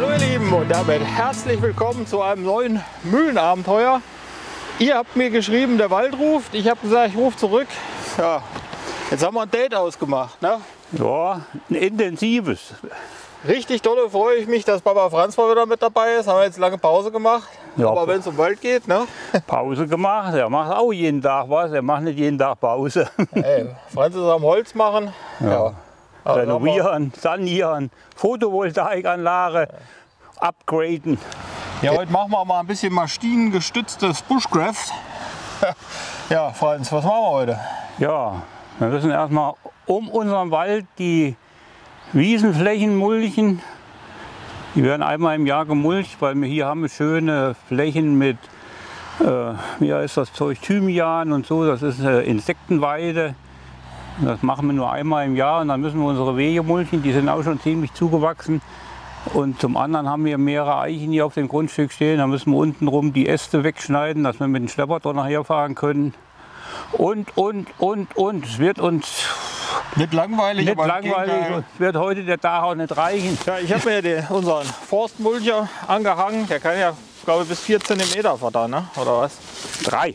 Hallo ihr Lieben und damit herzlich willkommen zu einem neuen Mühlenabenteuer. Ihr habt mir geschrieben, der Wald ruft. Ich habe gesagt, ich rufe zurück. Ja, jetzt haben wir ein Date ausgemacht. Ne? Ja, ein intensives. Richtig dolle freue ich mich, dass Papa Franz mal wieder mit dabei ist. Haben wir jetzt lange Pause gemacht. Ja, aber wenn es um Wald geht, ne? Pause gemacht. Er macht auch jeden Tag was. Er macht nicht jeden Tag Pause. Hey, Franz ist am Holz machen. Ja. Also Renovieren, sanieren, Photovoltaikanlage, upgraden. Ja, heute machen wir mal ein bisschen maschinengestütztes Bushcraft. Ja, Franz, was machen wir heute? Ja, wir müssen erstmal um unseren Wald die Wiesenflächen mulchen. Die werden einmal im Jahr gemulcht, weil wir hier haben schöne Flächen mit, wie heißt das Zeug, Thymian und so. Das ist eine Insektenweide. Das machen wir nur einmal im Jahr und dann müssen wir unsere Wege mulchen. Die sind auch schon ziemlich zugewachsen. Und zum anderen haben wir mehrere Eichen hier auf dem Grundstück stehen. Da müssen wir unten rum die Äste wegschneiden, dass wir mit dem Schlepper dort nachher fahren können. Und. Es wird uns nicht langweilig, nicht langweilig. Es wird heute der Tag auch nicht reichen. Ja, ich habe mir unseren Forstmulcher angehangen. Der kann ja, glaube ich, bis 4 cm verdauen, ne? Oder was? 3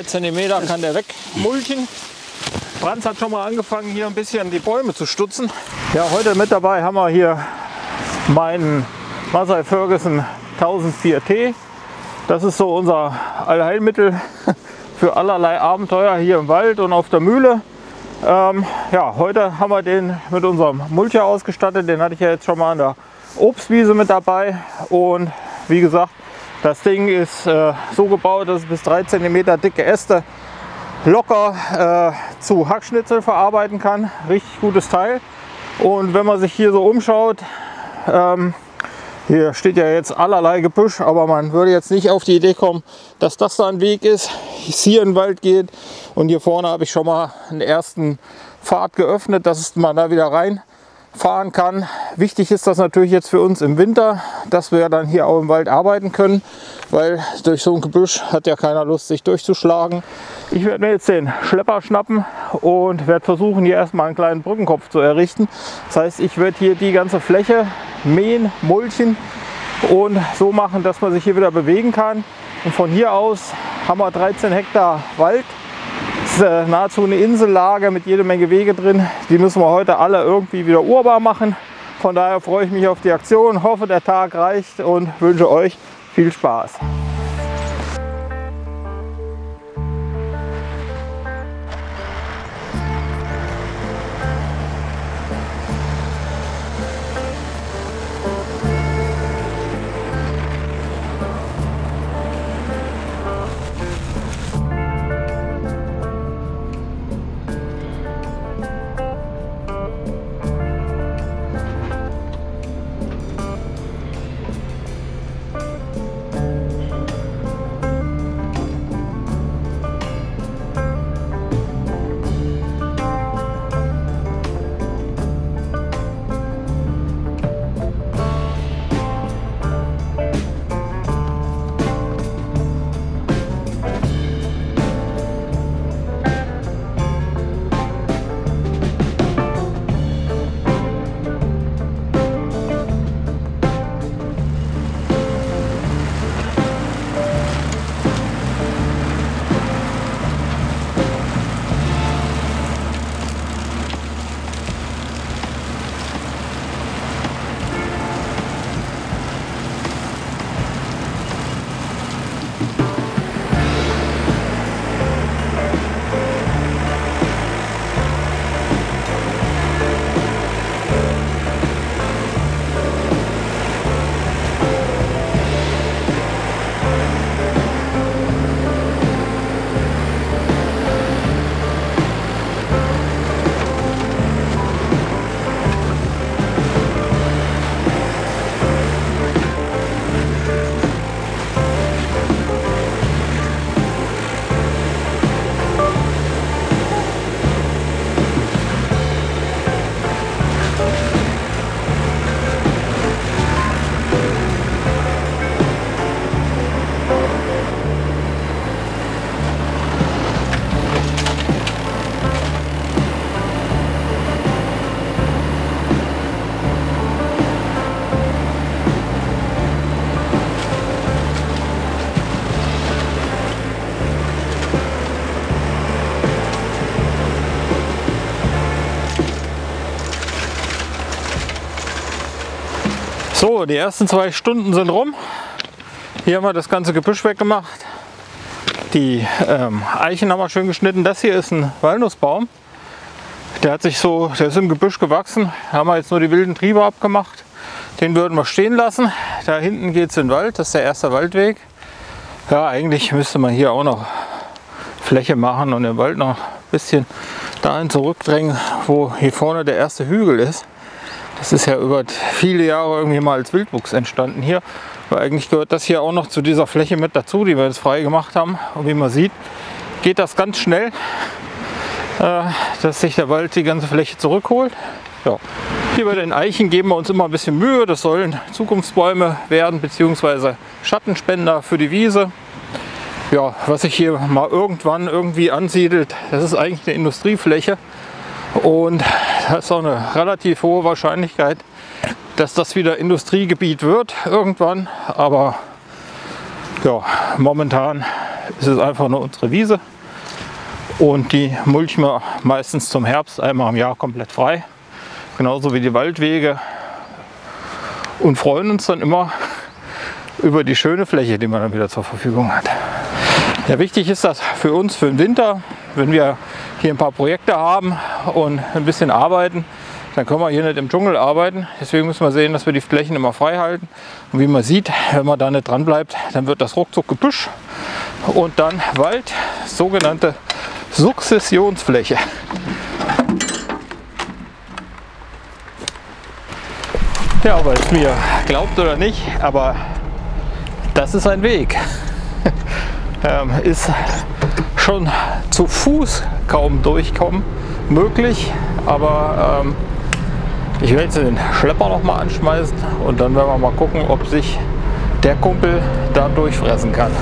cm kann der wegmulchen. Franz hat schon mal angefangen, hier ein bisschen die Bäume zu stutzen. Ja, heute mit dabei haben wir hier meinen Massey Ferguson 1004T. Das ist so unser Allheilmittel für allerlei Abenteuer hier im Wald und auf der Mühle. Ja, heute haben wir den mit unserem Mulcher ausgestattet. Den hatte ich ja jetzt schon mal an der Obstwiese mit dabei. Und wie gesagt, das Ding ist so gebaut, dass es bis 3 cm dicke Äste locker zu Hackschnitzel verarbeiten kann. Richtig gutes Teil. Und wenn man sich hier so umschaut, hier steht ja jetzt allerlei Gebüsch, aber man würde jetzt nicht auf die Idee kommen, dass das da ein Weg ist, es hier in den Wald geht. Und hier vorne habe ich schon mal einen ersten Pfad geöffnet, dass man da wieder reinfahren kann. Wichtig ist das natürlich jetzt für uns im Winter, dass wir dann hier auch im Wald arbeiten können, weil durch so ein Gebüsch hat ja keiner Lust, sich durchzuschlagen. Ich werde mir jetzt den Schlepper schnappen und werde versuchen, hier erstmal einen kleinen Brückenkopf zu errichten. Das heißt, ich werde hier die ganze Fläche mähen, mulchen und so machen, dass man sich hier wieder bewegen kann. Und von hier aus haben wir 13 Hektar Wald. Das ist nahezu eine Insellage mit jede Menge Wege drin. Die müssen wir heute alle irgendwie wieder urbar machen. Von daher freue ich mich auf die Aktion, hoffe der Tag reicht und wünsche euch viel Spaß. So, die ersten 2 Stunden sind rum. Hier haben wir das ganze Gebüsch weggemacht. Die Eichen haben wir schön geschnitten. Das hier ist ein Walnussbaum. Der ist im Gebüsch gewachsen. Da haben wir jetzt nur die wilden Triebe abgemacht. Den würden wir stehen lassen. Da hinten geht es in den Wald. Das ist der erste Waldweg. Ja, eigentlich müsste man hier auch noch Fläche machen und den Wald noch ein bisschen dahin zurückdrängen, wo hier vorne der erste Hügel ist. Das ist ja über viele Jahre irgendwie mal als Wildwuchs entstanden hier. Aber eigentlich gehört das hier auch noch zu dieser Fläche mit dazu, die wir jetzt frei gemacht haben. Und wie man sieht, geht das ganz schnell, dass sich der Wald die ganze Fläche zurückholt. Ja. Hier bei den Eichen geben wir uns immer ein bisschen Mühe. Das sollen Zukunftsbäume werden, beziehungsweise Schattenspender für die Wiese. Ja, was sich hier mal irgendwann irgendwie ansiedelt, das ist eigentlich eine Industriefläche. Und da ist auch eine relativ hohe Wahrscheinlichkeit, dass das wieder Industriegebiet wird irgendwann. Aber ja, momentan ist es einfach nur unsere Wiese. Und die mulchen wir meistens zum Herbst einmal im Jahr komplett frei. Genauso wie die Waldwege. Und freuen uns dann immer über die schöne Fläche, die man dann wieder zur Verfügung hat. Ja, wichtig ist das für uns für den Winter, wenn wir hier ein paar Projekte haben und ein bisschen arbeiten, dann können wir hier nicht im Dschungel arbeiten. Deswegen müssen wir sehen, dass wir die Flächen immer frei halten. Und wie man sieht, wenn man da nicht dran bleibt, dann wird das ruckzuck Gebüsch und dann Wald, sogenannte Sukzessionsfläche. Ja, ob ihr es mir glaubt oder nicht, aber das ist ein Weg. Ist schon zu Fuß kaum durchkommen möglich, aber ich werde jetzt den Schlepper noch mal anschmeißen und dann werden wir mal gucken, ob sich der Kumpel da durchfressen kann.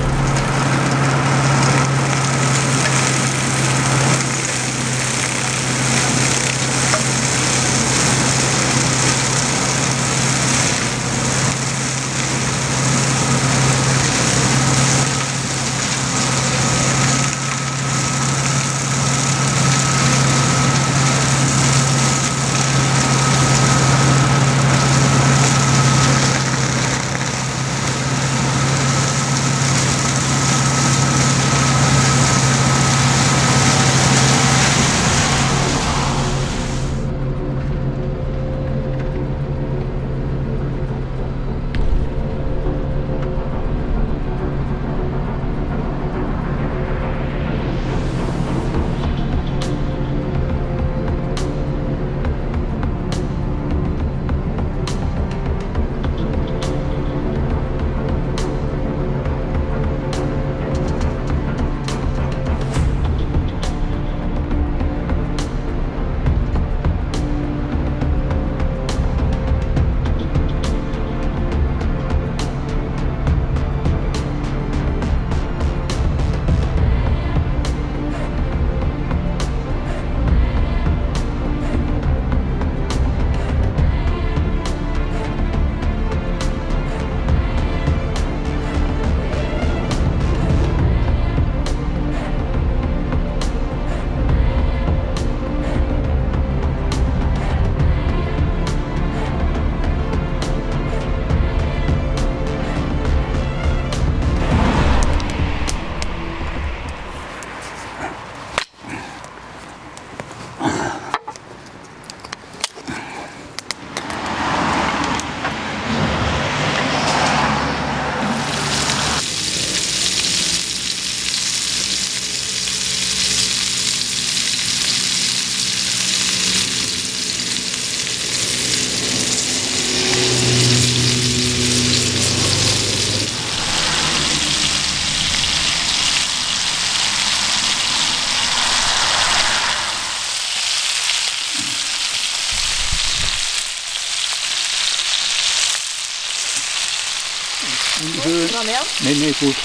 Nee, gut.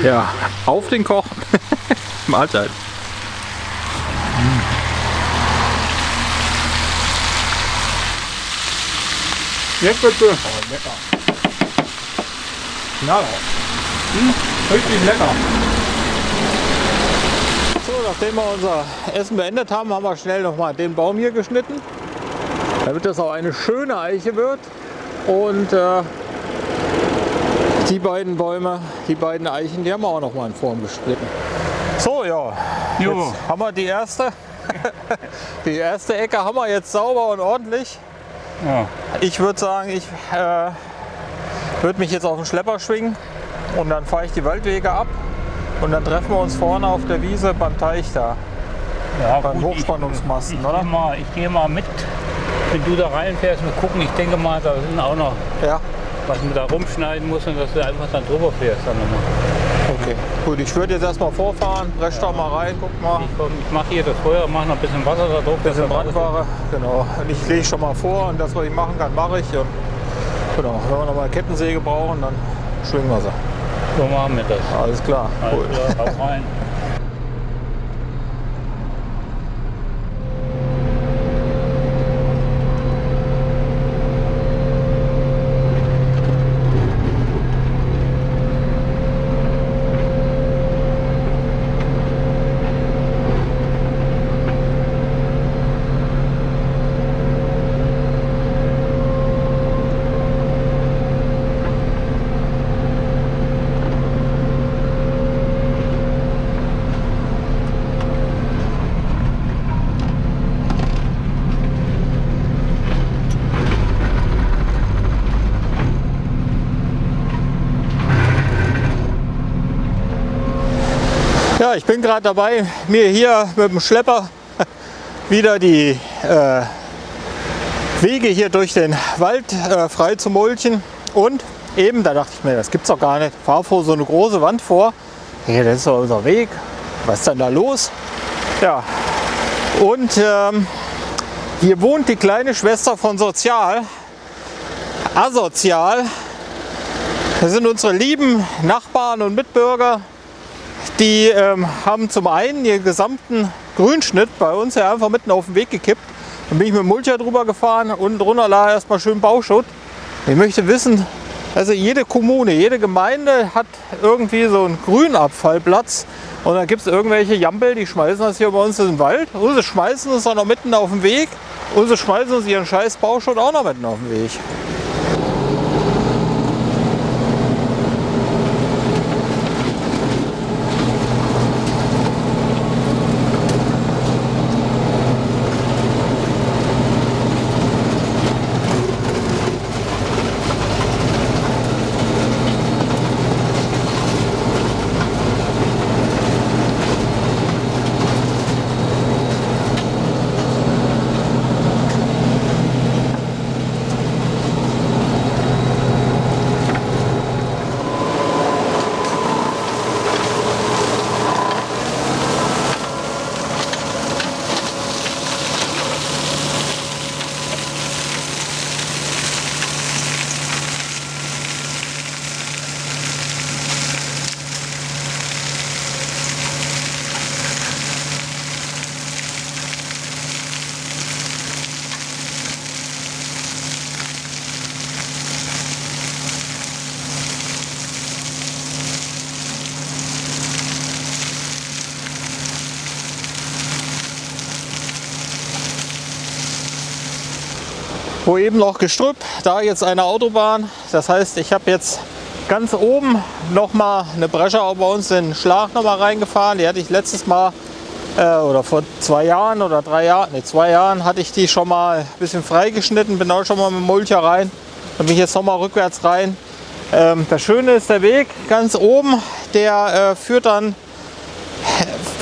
Ja, auf den Koch. Mahlzeit. Jetzt bitte. Oh, lecker. Ja, Richtig lecker. so, nachdem wir unser Essen beendet haben, haben wir schnell noch mal den Baum hier geschnitten, damit das auch eine schöne Eiche wird. Und die beiden Bäume, die beiden Eichen, die haben wir auch noch mal in Form gesplitten. So, ja, jetzt haben wir die erste. Die erste Ecke haben wir jetzt sauber und ordentlich. Ja. Ich würde sagen, ich würde mich jetzt auf den Schlepper schwingen und dann fahre ich die Waldwege ab und dann treffen wir uns vorne auf der Wiese beim Teich da. Ja, beim gut, Hochspannungsmasten, ich oder? gehe mal mit, wenn du da reinfährst und gucken. Ich denke mal, da sind auch noch Ja. was man da rumschneiden muss und dass du einfach dann drüber fährst. Dann nochmal. Okay, gut, ich würde jetzt erstmal vorfahren, breche da mal rein, guck mal. Ich mache hier das Feuer, mache noch ein bisschen Wasser da drauf. Bisschen Brandware, genau. Und ich lege schon mal vor und das, was ich machen kann, mache ich. Und genau, wenn wir noch mal eine Kettensäge brauchen, dann schwingen wir sie. So machen wir das. Alles klar, cool. Alles klar, hau rein. Ja, ich bin gerade dabei, mir hier mit dem Schlepper wieder die Wege hier durch den Wald frei zu mulchen. Und eben, da dachte ich mir, das gibt's doch gar nicht. Fahr vor so eine große Wand vor. Hey, das ist doch unser Weg. Was ist denn da los? Ja, und hier wohnt die kleine Schwester von Sozial, Asozial. Das sind unsere lieben Nachbarn und Mitbürger. Die haben zum einen ihren gesamten Grünschnitt bei uns ja einfach mitten auf den Weg gekippt. Dann bin ich mit dem Mulcher drüber gefahren, unten drunter lag erstmal schön Bauschutt. Ich möchte wissen, also jede Kommune, jede Gemeinde hat irgendwie so einen Grünabfallplatz. Und dann gibt es irgendwelche Jampel, die schmeißen das hier bei uns in den Wald. Und sie schmeißen es auch noch mitten auf den Weg. Und sie schmeißen uns ihren scheiß Bauschutt auch noch mitten auf den Weg. Wo eben noch Gestrüpp, da jetzt eine Autobahn. Das heißt, ich habe jetzt ganz oben noch mal eine Bresche auch bei uns in den Schlag noch mal reingefahren. Die hatte ich letztes Mal oder vor 2 Jahren oder 3 Jahren, ne 2 Jahren hatte ich die schon mal ein bisschen freigeschnitten, bin auch schon mal mit dem Mulcher rein. Dann bin ich jetzt noch mal rückwärts rein. Das Schöne ist der Weg ganz oben, der führt dann,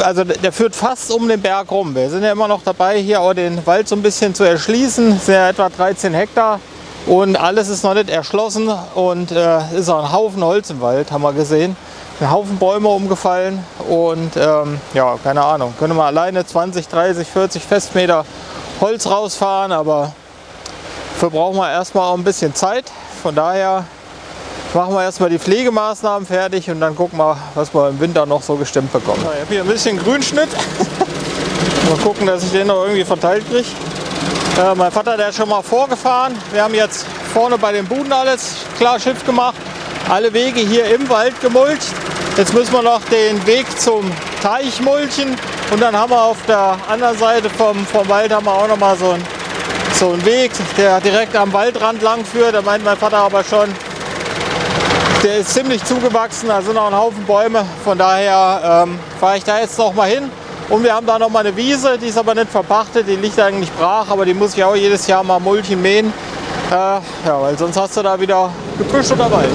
also der führt fast um den Berg rum. Wir sind ja immer noch dabei, hier auch den Wald so ein bisschen zu erschließen. Es sind ja etwa 13 Hektar und alles ist noch nicht erschlossen und ist auch ein Haufen Holz im Wald, haben wir gesehen. Ein Haufen Bäume umgefallen und ja, keine Ahnung, können wir alleine 20, 30, 40 Festmeter Holz rausfahren, aber dafür brauchen wir erstmal auch ein bisschen Zeit. Von daher machen wir erstmal die Pflegemaßnahmen fertig und dann gucken wir, was wir im Winter noch so gestemmt bekommen. Ich habe hier ein bisschen Grünschnitt. Mal gucken, dass ich den noch irgendwie verteilt kriege. Mein Vater, der ist schon mal vorgefahren. Wir haben jetzt vorne bei den Buden alles klar Schiff gemacht. Alle Wege hier im Wald gemulcht. Jetzt müssen wir noch den Weg zum Teich mulchen. Und dann haben wir auf der anderen Seite vom Wald haben wir auch noch mal so einen so ein Weg, der direkt am Waldrand lang führt. Da meint mein Vater aber schon, der ist ziemlich zugewachsen, da sind noch ein Haufen Bäume. Von daher fahre ich da jetzt noch mal hin. Und wir haben da noch mal eine Wiese, die ist aber nicht verpachtet, die liegt eigentlich brach, aber die muss ich auch jedes Jahr mal mulchen mähen. Ja, weil sonst hast du da wieder Gebüsch oder Wald.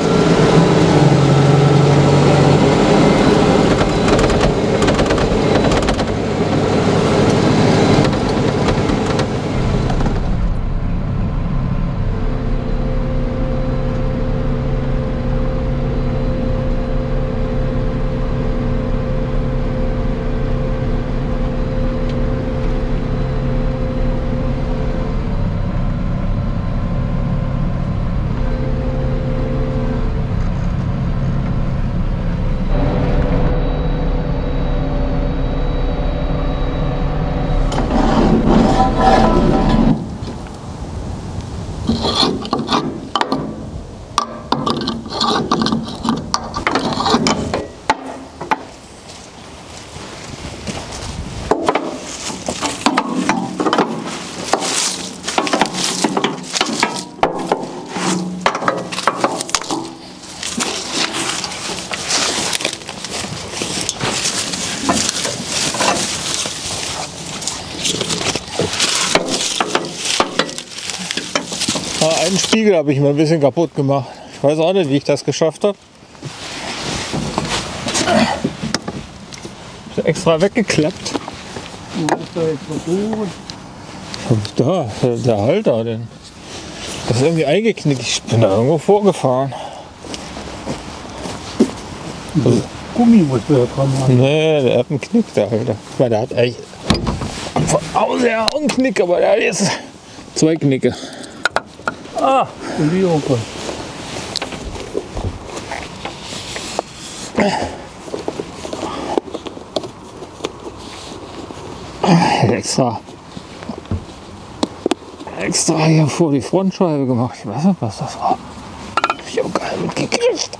Einen Spiegel habe ich mal ein bisschen kaputt gemacht. Ich weiß auch nicht, wie ich das geschafft habe. Extra weggeklappt. Da, der Halter, den. Das ist irgendwie eingeknickt. Ich bin da irgendwo vorgefahren. Also, Gummi muss da dran haben. Nee, der hat einen Knick, der Halter. Weil der hat eigentlich von außen her einen Knick, aber der hat jetzt 2 Knicke. Ah, Entschuldigung. Extra hier vor die Frontscheibe gemacht. Ich weiß nicht, was das war. Ich habe gar nicht mitgekriegt.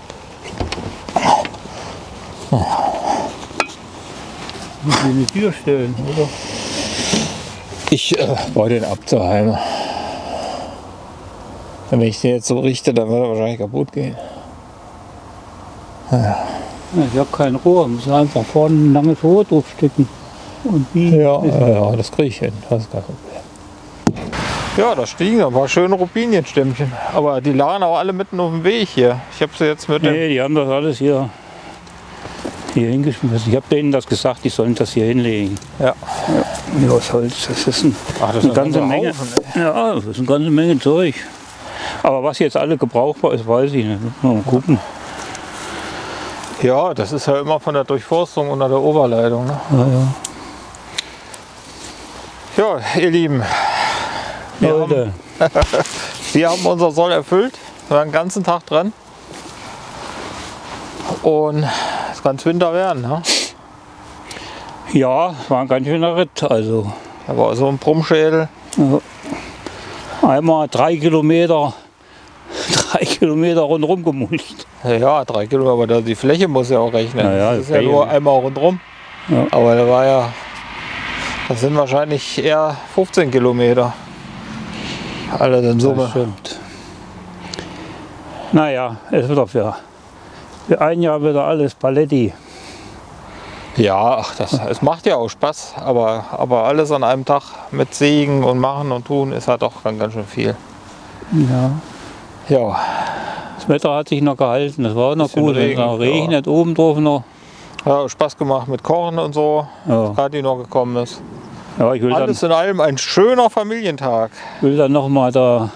Muss ich in die Tür stellen, oder? Ich wollte den abzuheimen. Wenn ich den jetzt so richte, dann wird er wahrscheinlich kaputt gehen. Ja, ich habe kein Rohr, muss einfach vorne ein langes Rohr draufstecken. Und wie? Ja, das kriege ich hin. Das ist kein Problem. Ja, da stiegen ein paar schöne Rubinienstämmchen. Aber die lagen auch alle mitten auf dem Weg hier. Ich habe sie jetzt mit dem. Nee, die haben das alles hier hingeschmissen. Ich habe denen das gesagt, die sollen das hier hinlegen. Ja. Ja, aus Holz. Das ist eine ganze Menge. Haufen, Ja, das ist eine ganze Menge Zeug. Aber was jetzt alle gebrauchbar ist, weiß ich nicht. Mal gucken. Ja, das ist ja immer von der Durchforstung unter der Oberleitung. Ne? Ja. Ja, ihr Lieben. Wir haben unser Soll erfüllt. Wir waren den ganzen Tag dran. Und es kann Winter werden. Ne? Ja, war ein ganz schöner Ritt. Also. Aber so ein Brummschädel. Ja. Einmal 3 Kilometer rundherum gemulcht. Ja, 3 Kilometer, aber die Fläche muss ja auch rechnen. Ja, das ist ja nur einmal rundherum. Ja. Aber da war ja, das sind wahrscheinlich eher 15 Kilometer. Alles in Summe. Das stimmt. Naja, es wird auch für ein Jahr wieder alles Paletti. Ja, ach, es macht ja auch Spaß, aber alles an einem Tag mit Sägen und Machen und Tun ist halt doch ganz schön viel. Ja. Ja. Das Wetter hat sich noch gehalten, das war noch gut. Regen, es noch regnet, oben drauf noch. Ja, Spaß gemacht mit Kochen und so, Ja. gerade die noch gekommen ist. Ja, ich will Alles in allem ein schöner Familientag. dann noch mal da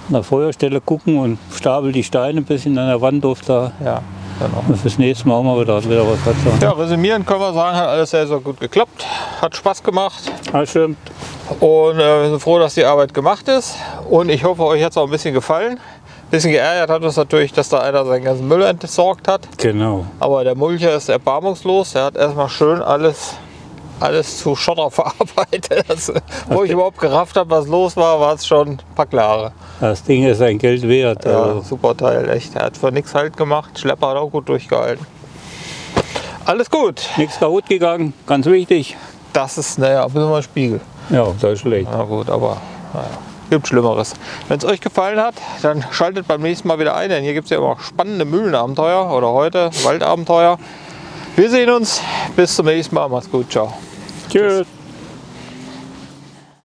an der Feuerstelle gucken und stapel die Steine ein bisschen an der Wand auf da. Ja, genau. Und fürs nächste Mal auch mal wieder was hat. Ja, resümieren können wir sagen, hat alles sehr, sehr gut geklappt. Hat Spaß gemacht. Das stimmt. Und wir sind froh, dass die Arbeit gemacht ist. Und ich hoffe, euch hat es auch ein bisschen gefallen. Ein bisschen geärgert hat uns natürlich, dass da einer seinen ganzen Müll entsorgt hat. Genau. Aber der Mulcher ist erbarmungslos. Er hat erstmal schön alles zu Schotter verarbeitet. Wo ich überhaupt gerafft habe, was los war, war es schon ein paar Klare. Das Ding ist ein Geld wert. Ja, Also. super Teil, echt. Er hat für nichts Halt gemacht. Schlepper hat auch gut durchgehalten. Alles gut. Nichts kaputt gegangen, ganz wichtig. Das ist, naja, ein bisschen mal Spiegel. Ja, das ist schlecht. Na gut, aber Naja, gibt Schlimmeres. Wenn es euch gefallen hat, dann schaltet beim nächsten Mal wieder ein, denn hier gibt es ja immer spannende Mühlenabenteuer oder heute Waldabenteuer. Wir sehen uns. Bis zum nächsten Mal. Macht's gut. Ciao. Tschüss.